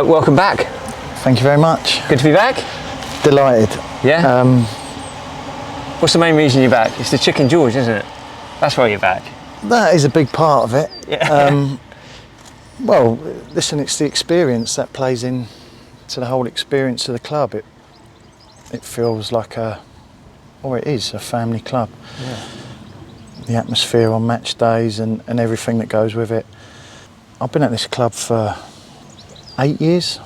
Welcome back. Thank you very much. Good to be back. Delighted. Yeah. What's the main reason you're back? It's the Chicken George, isn't it? That's why you're back. That is a big part of it. Yeah. Well, listen, it's the experience that plays in to the whole experience of the club. It feels like it is a family club. Yeah. The atmosphere on match days and everything that goes with it. I've been at this club for 8 years.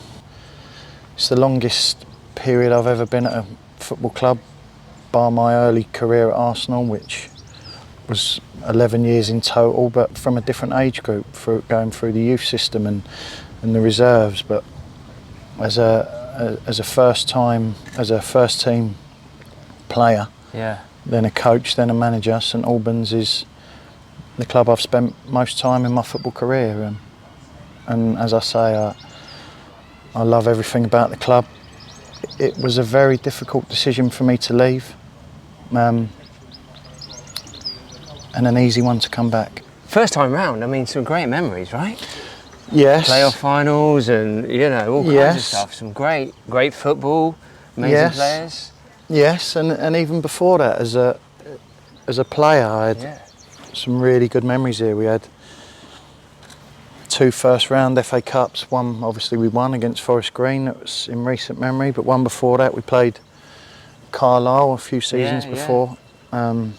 It's the longest period I've ever been at a football club, bar my early career at Arsenal, which was 11 years in total, but from a different age group, going through the youth system and the reserves. But as a first team player, Yeah. then a coach, then a manager, St Albans is the club I've spent most time in my football career. And as I say, I love everything about the club. It was a very difficult decision for me to leave, and an easy one to come back. First time round, I mean, some great memories, right? Yes. Playoff finals and, all kinds of stuff. Some great football, amazing players. Yes, and even before that, as a player, I had some really good memories here. We had 2 first-round FA Cups. One, obviously, we won against Forest Green. That was in recent memory. But one before that, we played Carlisle a few seasons before. And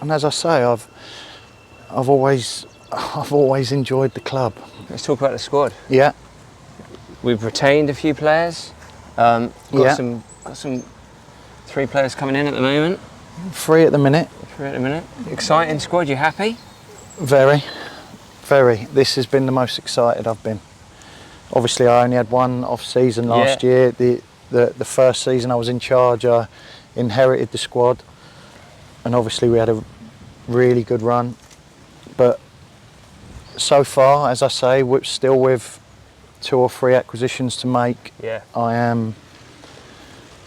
as I say, I've always enjoyed the club. Let's talk about the squad. Yeah. We've retained a few players. Got some 3 players coming in at the moment. 3 at the minute. 3 at the minute. Exciting squad. You happy? Very, very. This has been the most excited I've been. Obviously, I only had one off-season last year. The first season I was in charge, I inherited the squad, and obviously we had a really good run. But so far, as I say, we're still with 2 or 3 acquisitions to make. Yeah. I am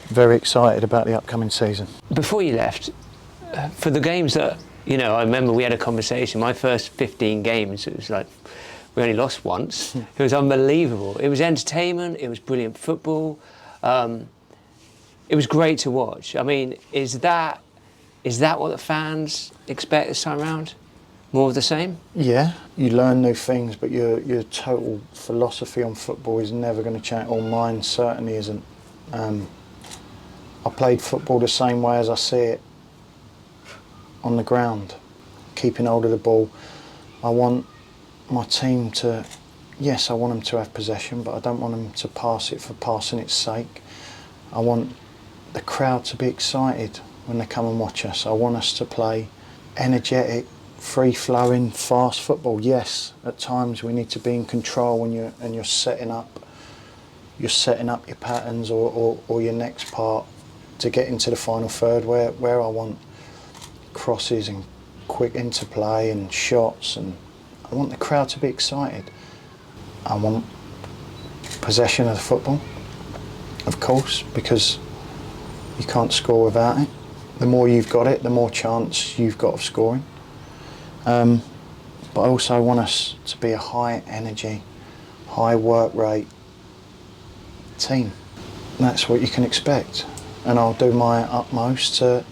very excited about the upcoming season. Before you left, for the games that, I remember we had a conversation, my first 15 games, it was like, we only lost once. It was unbelievable. It was entertainment, it was brilliant football. It was great to watch. I mean, is that what the fans expect this time around? More of the same? Yeah, you learn new things, but your total philosophy on football is never going to change, or mine certainly isn't. I played football the same way as I see it on the ground, keeping hold of the ball. I want my team to, I want them to have possession, but I don't want them to pass it for passing its sake. I want the crowd to be excited when they come and watch us. I want us to play energetic, free-flowing, fast football. Yes, at times we need to be in control when you're setting up your patterns or your next part to get into the final third, where I want crosses and quick interplay and shots, and I want the crowd to be excited. I want possession of the football, of course, because you can't score without it. The more you've got it, the more chance you've got of scoring. But I also want us to be a high energy, high work rate team. That's what you can expect, and I'll do my utmost to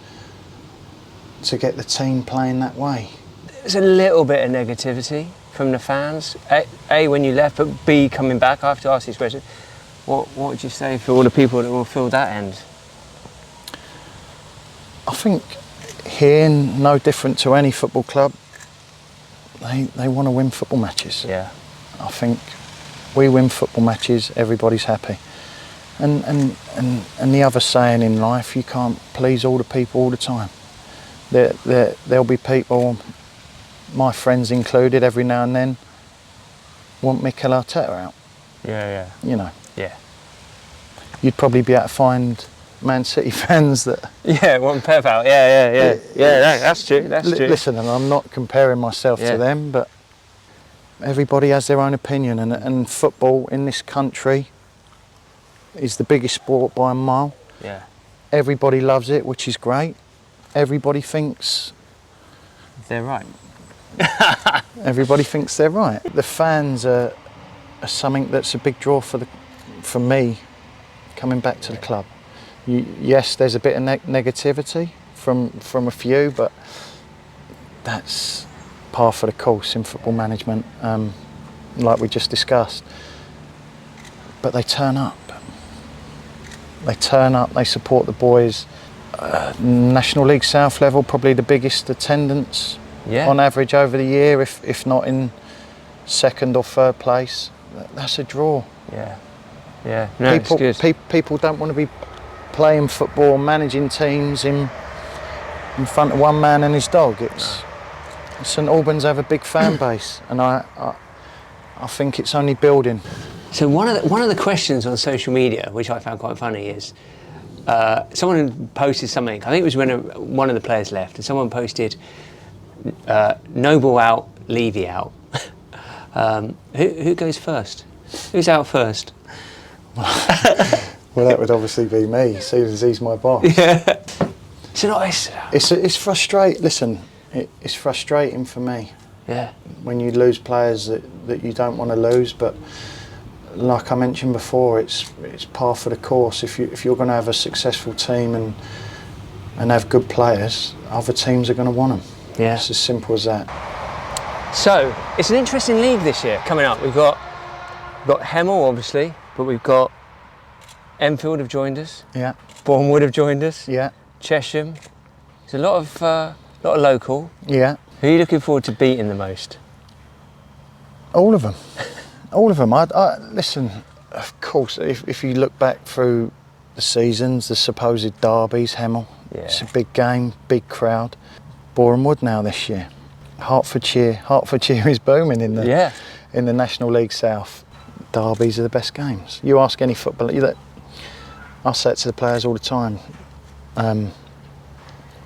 get the team playing that way. There's a little bit of negativity from the fans. A, when you left, but B, coming back. I have to ask these questions. What would you say for all the people that will fill that end? I think here, no different to any football club, they want to win football matches. Yeah. I think we win football matches, everybody's happy. And the other saying in life, you can't please all the people all the time. There'll be people, my friends included, every now and then, want Mikel Arteta out. Yeah. Yeah. You'd probably be able to find Man City fans that... want Pep out. Yeah, that's true. Listen, and I'm not comparing myself to them, but everybody has their own opinion, and football in this country is the biggest sport by a mile. Yeah. Everybody loves it, which is great. Everybody thinks they're right. Everybody thinks they're right. The fans are something that's a big draw for me coming back to the club. Yes, there's a bit of negativity from a few, but that's par for the course in football management, like we just discussed. But they turn up. They turn up, they support the boys. National League South level, probably the biggest attendance on average over the year, if not in second or third place. That's a draw. Yeah. No, it's good. People don't want to be playing football, managing teams in front of one man and his dog. St Albans have a big fan base, and I think it's only building. So one of the questions on social media, which I found quite funny, is someone posted something. I think it was when one of the players left, and someone posted, "Noble out, Levy out." Who goes first? Who's out first? Well, that would obviously be me, seeing as he's my boss. Yeah. It's frustrating. Listen, it's frustrating for me. Yeah. When you lose players that you don't want to lose, but like I mentioned before, it's par for the course. If you're going to have a successful team and have good players, other teams are going to want them. Yeah. It's as simple as that. So it's an interesting league this year coming up. We've got Hemel, obviously, but we've got Enfield have joined us. Yeah. Bournemouth have joined us. Yeah. Chesham. There's a lot of local. Yeah. Who are you looking forward to beating the most? All of them. All of them. I listen, of course, if you look back through the seasons, the supposed derbies, Hemel, it's a big game, big crowd. Bournemouth now this year. Hertfordshire is booming in the National League South. Derbies are the best games. You ask any footballer, I say it to the players all the time,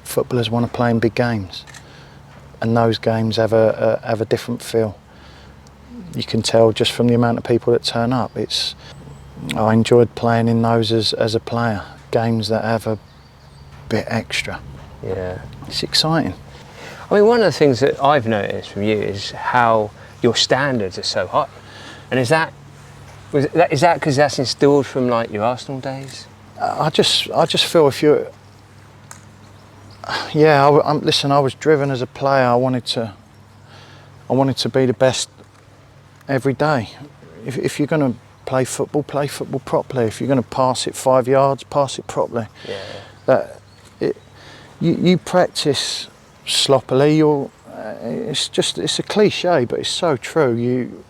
footballers want to play in big games, and those games have a different feel. You can tell just from the amount of people that turn up. I enjoyed playing in those as a player, games that have a bit extra. Yeah. It's exciting. I mean, one of the things that I've noticed from you is how your standards are so high. And is that because that's instilled from like your Arsenal days? I just feel if you're, listen, I was driven as a player. I wanted to be the best every day. If you're going to play football properly. If you're going to pass it 5 yards, pass it properly. Yeah. You practice sloppily. It's a cliche, but it's so true. You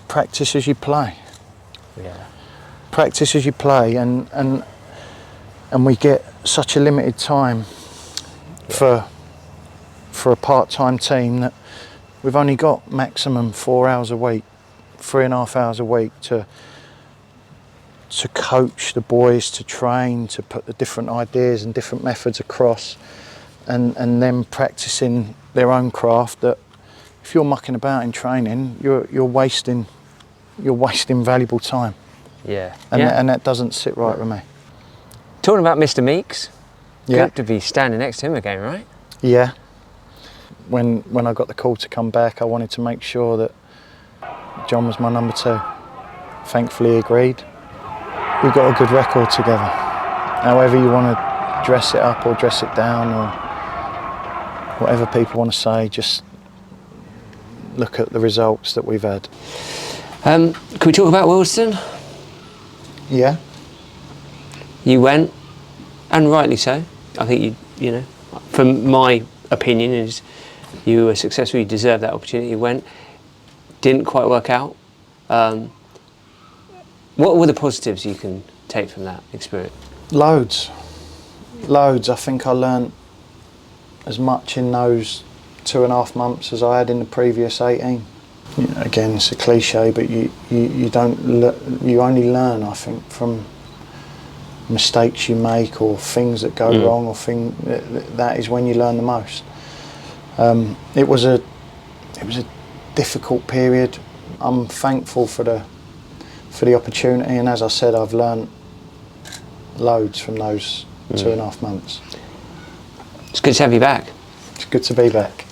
practice as you play. Yeah. Practice as you play, and we get such a limited time for a part-time team that we've only got maximum 4 hours a week, 3.5 hours a week to coach the boys, to train, to put the different ideas and different methods across, and them practicing their own craft. That if you're mucking about in training, you're wasting valuable time. Yeah. And that doesn't sit right with me. Talking about Mr. Meeks, Yeah. good to be standing next to him again, right? Yeah. When I got the call to come back, I wanted to make sure that John was my number 2. Thankfully, he agreed. We've got a good record together. However you want to dress it up or dress it down or whatever people want to say, just look at the results that we've had. Can we talk about Wilson? Yeah. You went, and rightly so. I think you know, from my opinion, is you were successful. You deserved that opportunity. You went, didn't quite work out. What were the positives you can take from that experience? Loads. I think I learnt as much in those 2.5 months as I had in the previous 18. Again, it's a cliche, but you only learn, I think, from mistakes you make or things that go wrong, or that is when you learn the most. It was a difficult period. I'm thankful for the opportunity, and as I said, I've learned loads from those 2.5 months. It's good to have you back. It's good to be back.